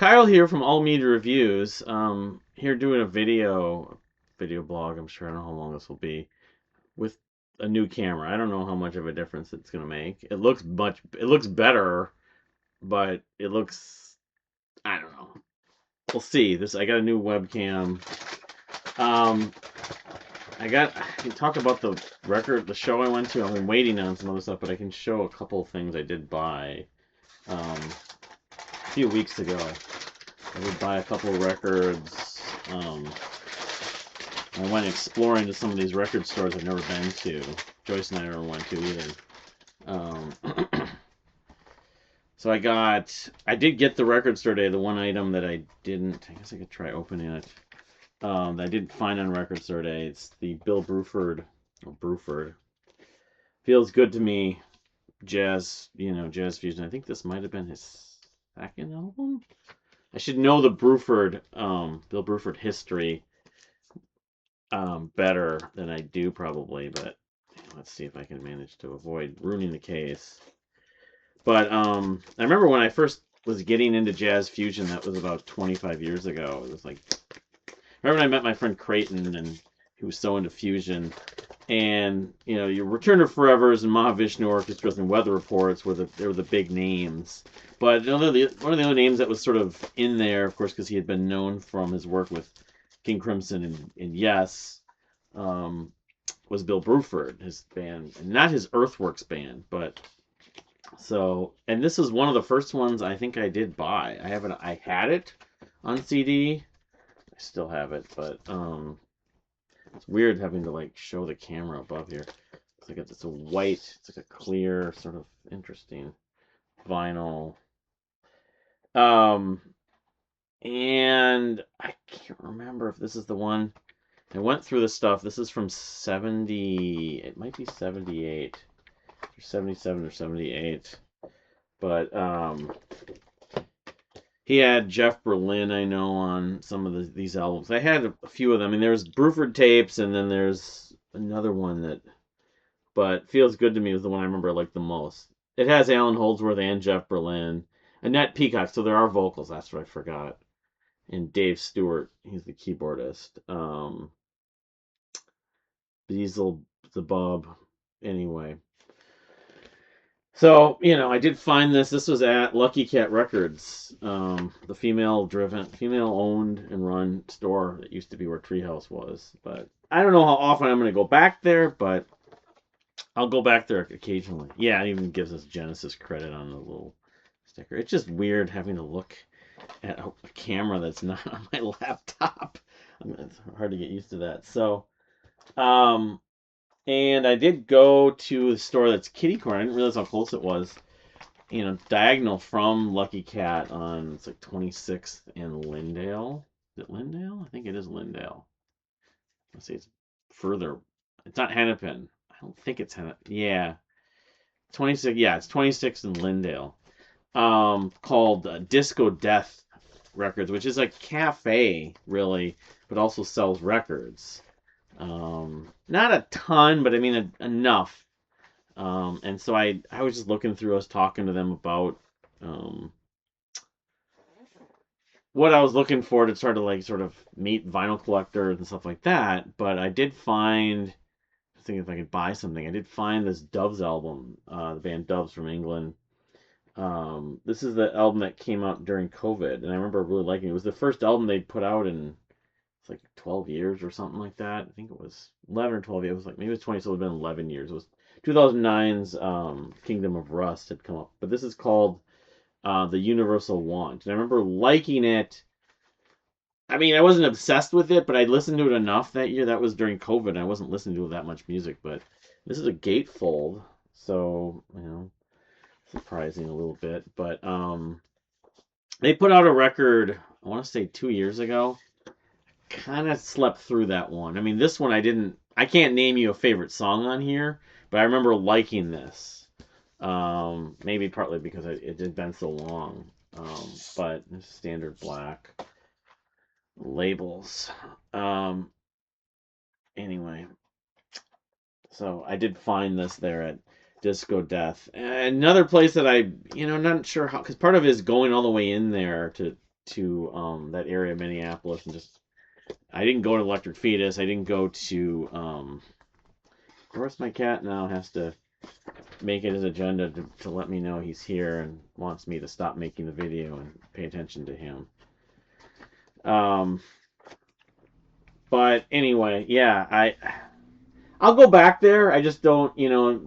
Kyle here from All Media Reviews. Here doing a video blog. I'm sure I don't know how long this will be with a new camera. I don't know how much of a difference it's gonna make. It looks better, but it looks, I don't know. We'll see. I got a new webcam. Um, I can talk about the show I went to. I've been waiting on some other stuff, but I can show a couple of things I did buy a few weeks ago. I did buy a couple of records. I went exploring to some of these record stores I've never been to. Joyce and I never went to either. Um, so I did get the record store day. The one item that I didn't, I guess I could try opening it. That I didn't find on record store day. It's the Bill Bruford. Oh, Bruford. Feels Good to Me. Jazz fusion. I think this might have been his second album. I should know the Bill Bruford history better than I do probably, but let's see if I can manage to avoid ruining the case. But I remember when I first was getting into jazz fusion, that was about 25 years ago. It was like, remember when I met my friend Creighton, and he was so into fusion, and your Return to Forevers and Mahavishnu Orchestras and Weather Reports were the big names. But one of the other names that was sort of in there, of course, because he had been known from his work with King Crimson and Yes, was Bill Bruford, his band, and not his Earthworks band, but and this was one of the first ones I think I did buy. I had it on CD. I still have it, but it's weird having to show the camera above here. It's like a clear, sort of interesting vinyl. And I can't remember if this is the one. I went through this stuff. This is from 70. It might be 78 or 77 or 78. But he had Jeff Berlin, I know, on some of these albums. I had a few of them. I mean, there's Bruford tapes, and then there's another one but Feels Good to Me was the one I remember I liked the most. It has Alan Holdsworth and Jeff Berlin. Annette Peacock, so there are vocals. That's what I forgot. And Dave Stewart, he's the keyboardist. Diesel, the Bob. Anyway. So, I did find this. This was at Lucky Cat Records, the female-owned and run store that used to be where Treehouse was. But I don't know how often I'm going to go back there, but I'll go back there occasionally. Yeah, it even gives us Genesis credit on the little sticker. It's just weird having to look at a camera that's not on my laptop. It's hard to get used to that. So, and I did go to the store that's kitty corner. I didn't realize how close it was. Diagonal from Lucky Cat it's like 26th and Lindale. Is it Lindale? I think it is Lindale. Let's see, it's further. It's not Hennepin. I don't think it's Hennepin. Yeah. 26. Yeah, it's 26th and Lindale. Called Disco Death Records, which is a cafe, really, but also sells records. Not a ton, but I mean enough. And so I was just looking through. I was talking to them about what I was looking for to sort of meet vinyl collectors and stuff like that. But I did find, I was thinking if I could buy something. I did find this Doves album, the band Doves from England. This is the album that came out during COVID, and I remember really liking it. It was the first album they'd put out in 12 years or something like that. I think it was 11 or 12 years. It was maybe it was 20, so it would have been 11 years. It was 2009's Kingdom of Rust had come up. But this is called The Universal Want. And I remember liking it. I mean, I wasn't obsessed with it, but I listened to it enough that year. That was during COVID, and I wasn't listening to that much music. But this is a gatefold, so, surprising a little bit. But they put out a record, I want to say 2 years ago. Kind of slept through that one. I mean, this one I can't name you a favorite song on here, but I remember liking this. Maybe partly because it had been so long. But standard black labels. Anyway, so I did find this there at Disco Death. Another place that not sure how, because part of it is going all the way in there to to that area of Minneapolis and just I didn't go to Electric Fetus. I didn't go to of course my cat now has to make it his agenda to let me know he's here and wants me to stop making the video and pay attention to him. Um, but anyway, yeah, I'll go back there. I just don't,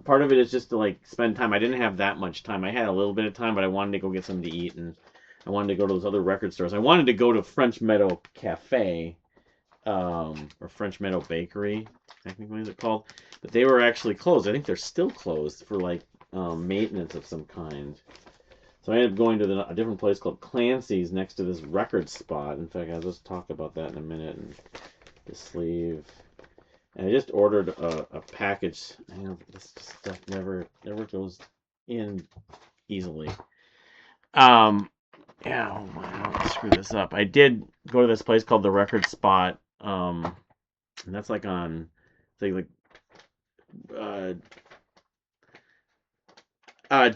part of it is just to like spend time. I didn't have that much time. I had a little bit of time, but I wanted to go get something to eat and I wanted to go to those other record stores. I wanted to go to French Meadow Cafe, or French Meadow Bakery, technically they're called, but they were actually closed. I think they're still closed for like maintenance of some kind. So I ended up going to a different place called Clancy's next to this record spot. In fact, I'll just talk about that in a minute. And the sleeve. And I just ordered a package. This stuff never goes in easily. Yeah, oh my, I don't screw this up. I did go to this place called the Record Spot. And that's like on, like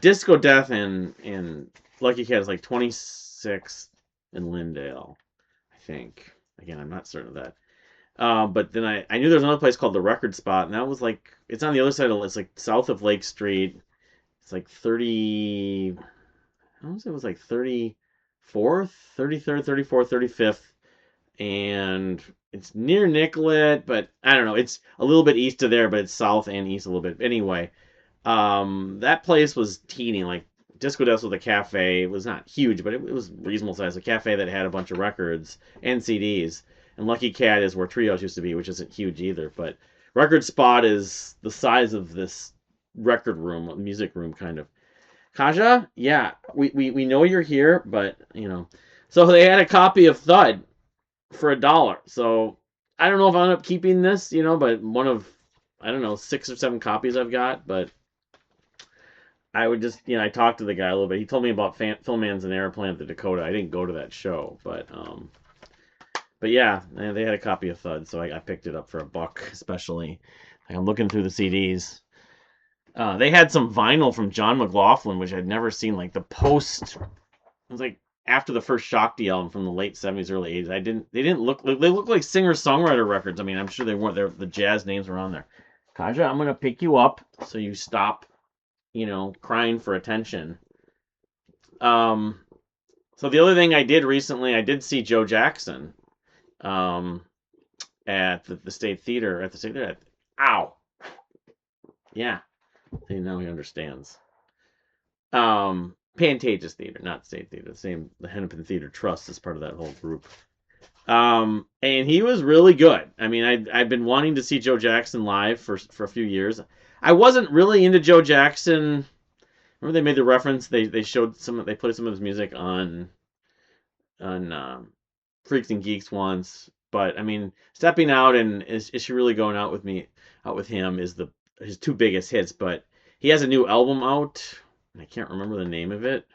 Disco Death and Lucky Cat is like 26 in Lindale, I think. Again, I'm not certain of that. But then I knew there was another place called the Record Spot, and that was like, it's on the other side of, it's like south of Lake Street. It's like 30, I don't know, it was like 34th, 33rd, 34th, 35th, and it's near Nicollet, but I don't know, it's a little bit east of there, but it's south and east a little bit. Anyway, that place was teeny, like Disco Death was a cafe. It was not huge, but it was reasonable size. A cafe that had a bunch of records and CDs. And Lucky Cat is where Trios used to be, which isn't huge either. But Record Spot is the size of this record room, music room kind of. Kaja, yeah, we know you're here, but So they had a copy of Thud for $1. So I don't know if I end up keeping this, but one of, I don't know, 6 or 7 copies I've got, but I would just, I talked to the guy a little bit. He told me about Phil Man's an Airplane at the Dakota. I didn't go to that show, but yeah, they had a copy of Thud, so I picked it up for $1, especially. Like, I'm looking through the CDs. They had some vinyl from John McLaughlin, which I'd never seen. Like the post, it was like after the first Shock D album from the late '70s, early '80s. They didn't look. They looked like singer-songwriter records. I mean, I'm sure they weren't. The jazz names were on there. Kaja, I'm gonna pick you up so you stop, crying for attention. So the other thing I did recently, I did see Joe Jackson, at the State Theater. Ow. Yeah. See, now he understands. Pantages Theater, not State Theater. The Hennepin Theater Trust is part of that whole group. And he was really good. I mean, I've been wanting to see Joe Jackson live for a few years. I wasn't really into Joe Jackson. Remember they made the reference? They played some of his music on Freaks and Geeks once. But I mean, Stepping Out and Is She Really Going Out with Him is his 2 biggest hits. But he has a new album out. I can't remember the name of it.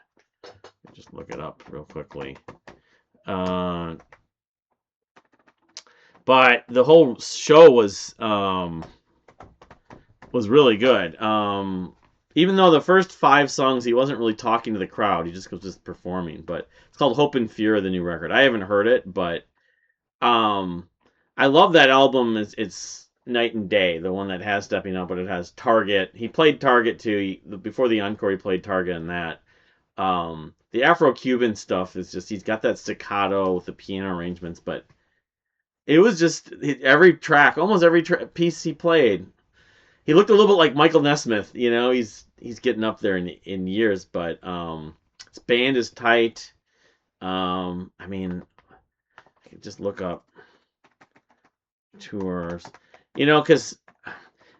Just look it up real quickly. But the whole show was really good. Even though the first 5 songs he wasn't really talking to the crowd, he just was just performing. But it's called Hope and Fear, the new record. I haven't heard it, but I love that album. It's night and day. The one that has Stepping Out, but it has Target. He played Target too. Before the encore, he played Target in that. The Afro-Cuban stuff is just, he's got that staccato with the piano arrangements, but it was just every track, almost every piece he played. He looked a little bit like Michael Nesmith, he's getting up there in years, but his band is tight. I mean, I could just look up tours, because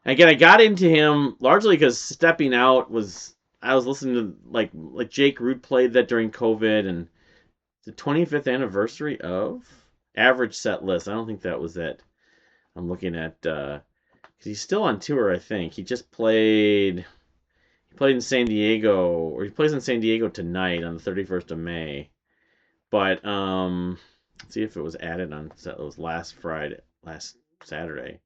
again, I got into him largely because Stepping Out I was listening to like Jake Root played that during COVID, and the 25th anniversary of Average Set List. I don't think that was it. I'm looking at because he's still on tour. I think he played in San Diego, or he plays in San Diego tonight on the 31st of May. But let's see if it was added on. It was last Saturday.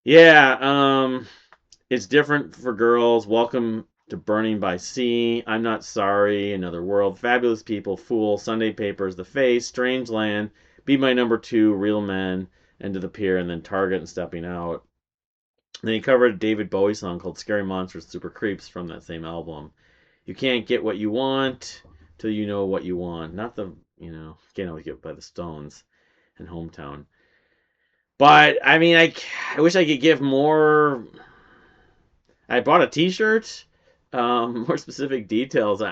Yeah, it's different for girls. Welcome to Burning by Sea, I'm Not Sorry, Another World, Fabulous People, Fool, Sunday Papers, The Face, Strange Land, Be My Number Two, Real Men, End of the Pier, and then Target and Stepping Out. And then he covered a David Bowie song called Scary Monsters, Super Creeps from that same album. You can't get what you want till you know what you want. Not the, can't always get by the Stones and Hometown. But, I mean, I wish I could give more. I bought a T-shirt. More specific details.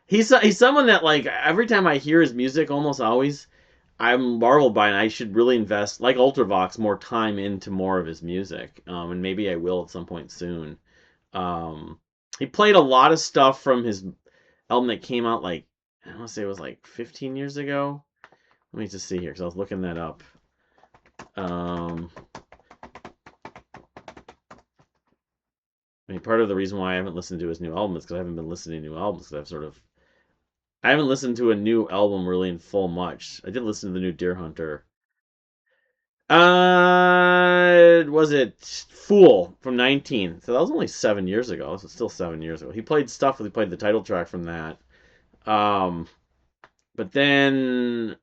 He's someone that, like, every time I hear his music, almost always I'm marveled by, and I should really invest, like Ultravox, more time into more of his music. And maybe I will at some point soon. Um, he played a lot of stuff from his album that came out, like, I want to say it was like 15 years ago. Let me just see here because I was looking that up. Um, I mean, part of the reason why I haven't listened to his new album is because I haven't been listening to new albums. Because I haven't listened to a new album really in full much. I did listen to the new Deer Hunter. Was it Fool from 19? So that was only 7 years ago. So it's still 7 years ago. He played stuff. He played the title track from that. Um, but then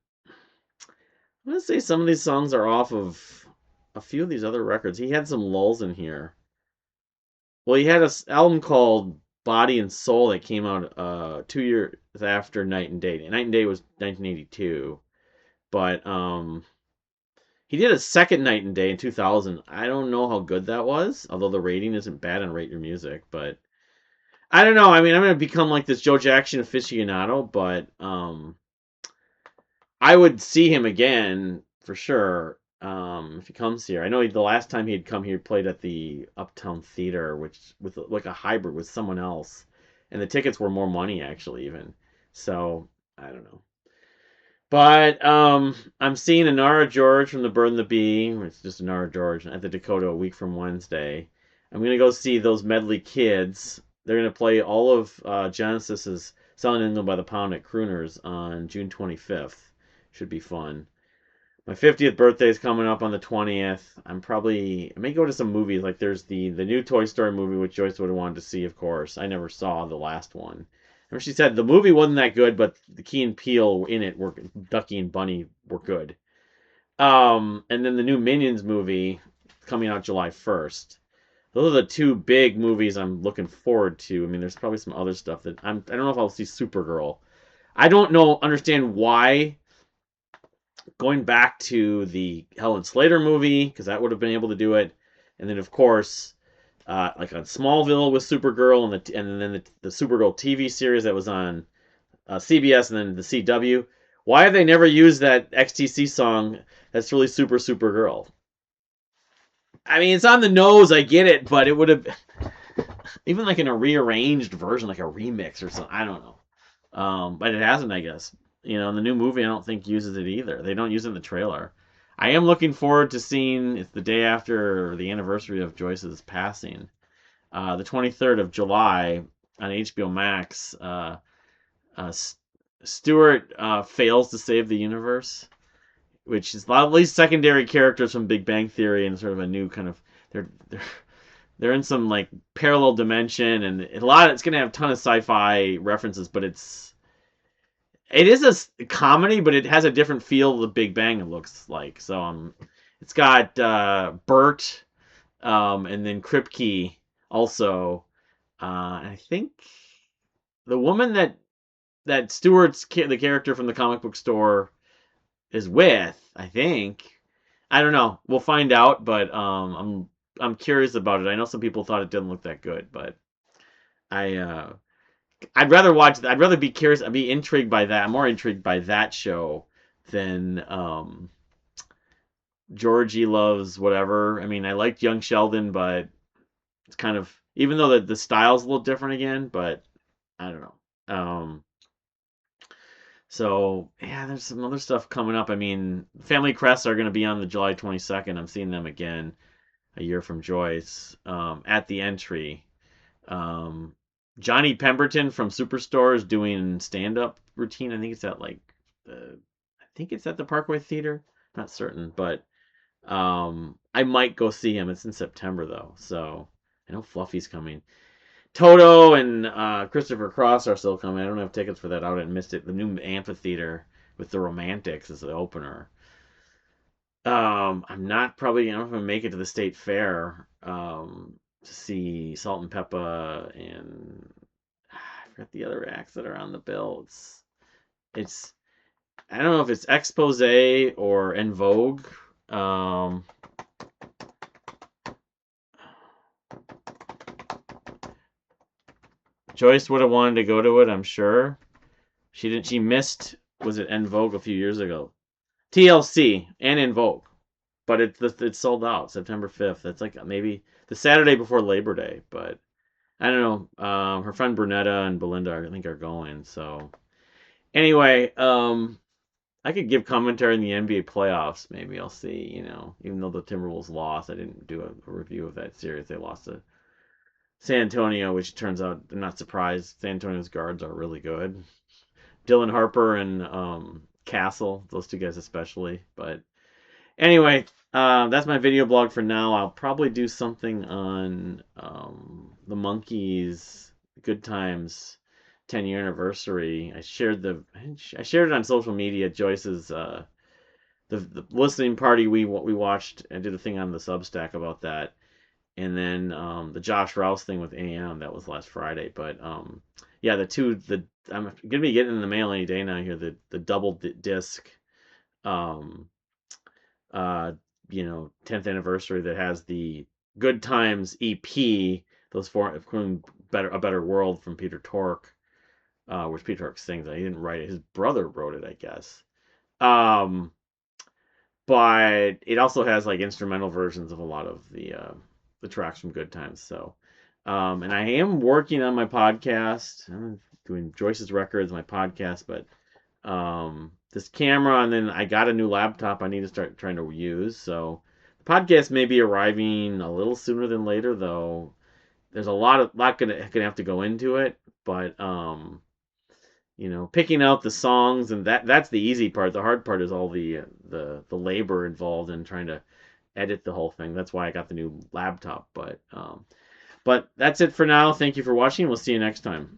I'm gonna say some of these songs are off of a few of these other records. He had some lulls in here. Well, he had an album called Body and Soul that came out 2 years after Night and Day. Night and Day was 1982, but he did a second Night and Day in 2000. I don't know how good that was, although the rating isn't bad on Rate Your Music, but I don't know. I mean, I'm gonna become like this Joe Jackson aficionado, but I would see him again for sure if he comes here. I know the last time he had come here, he played at the Uptown Theater, which with like a hybrid with someone else, and the tickets were more money actually even. So I don't know. But I'm seeing Anara George from the Bird and the Bee. It's just Anara George at the Dakota a week from Wednesday. I'm gonna go see those Medley Kids. They're gonna play all of Genesis's "Selling England by the Pound" at Crooners on June 25th. Should be fun. My 50th birthday is coming up on the 20th. I may go to some movies. Like there's the new Toy Story movie, which Joyce would have wanted to see, of course. I never saw the last one. And she said the movie wasn't that good, but the Key and Peele in it were Ducky and Bunny were good. And then the new Minions movie coming out July 1st. Those are the two big movies I'm looking forward to. I mean, there's probably some other stuff that I don't know if I'll see Supergirl. I don't understand why going back to the Helen Slater movie, because that would have been able to do it, and then of course, like on Smallville with Supergirl, and then the Supergirl TV series that was on CBS, and then the CW. Why have they never used that XTC song? That's really Supergirl. I mean, it's on the nose. I get it, but it would have even like in a rearranged version, like a remix or something. I don't know. But it hasn't, I guess. And the new movie I don't think uses it either. They don't use it in the trailer. I am looking forward to seeing. It's the day after the anniversary of Joyce's passing, the 23rd of July on HBO Max. Stewart fails to save the universe, which is at least secondary characters from Big Bang Theory and sort of a new kind of they're in some like parallel dimension, and it's gonna have a ton of sci-fi references, but it is a comedy, but it has a different feel of the Big Bang, it looks like. So it's got Bert, and then Kripke also. I think the woman that Stewart's the character from the comic book store is with. I think. I don't know. We'll find out, but I'm curious about it. I know some people thought it didn't look that good, but I I'd rather watch. I'd rather be curious. I'd be intrigued by that. I'm more intrigued by that show than Georgie Loves whatever. I mean, I liked Young Sheldon, but it's kind of even though the style's a little different again. But I don't know. So yeah, there's some other stuff coming up. I mean, Family Crests are going to be on the July 22nd. I'm seeing them again a year from Joyce at the Entry. Um, Johnny Pemberton from Superstore is doing stand-up routine. I think it's at the Parkway Theater. Not certain, but I might go see him. It's in September though, so I know Fluffy's coming. Toto and Christopher Cross are still coming. I don't have tickets for that out. I missed it. The new amphitheater with the Romantics is the opener. I'm not probably, I don't know if I'm gonna make it to the state fair to see Salt and Peppa and I forgot the other acts that are on the bill. It's I don't know if it's Expose or En Vogue. Um, Joyce would have wanted to go to it, I'm sure. She didn't. She missed. Was it En Vogue a few years ago? TLC and En Vogue, but it's sold out September 5th. That's like maybe the Saturday before Labor Day. But I don't know. Her friend Brunetta and Belinda, I think, are going. So anyway, I could give commentary in the NBA playoffs. Maybe I'll see. Even though the Timberwolves lost, I didn't do a review of that series. They lost to San Antonio, which turns out I'm not surprised. San Antonio's guards are really good. Dylan Harper and Castle, those two guys especially. But anyway, that's my video blog for now. I'll probably do something on the Monkees Good Times 10-year anniversary. I shared it on social media. Joyce's the listening party we watched. I did a thing on the Substack about that, and then the Josh Rouse thing with AM that was last Friday. But yeah, I'm gonna be getting in the mail any day now here. The double disc um, uh, 10th anniversary that has the Good Times EP, those four, including a better world from Peter Tork, which Peter Tork sings. He didn't write it; his brother wrote it, I guess. Um, but it also has like instrumental versions of a lot of the tracks from Good Times. So, and I am working on my podcast. I'm doing Joyce's Records, my podcast, but this camera, and then I got a new laptop I need to start trying to use. So the podcast may be arriving a little sooner than later, though. There's a lot gonna have to go into it, but picking out the songs and that's the easy part. The hard part is all the labor involved in trying to edit the whole thing. That's why I got the new laptop. But that's it for now. Thank you for watching. We'll see you next time.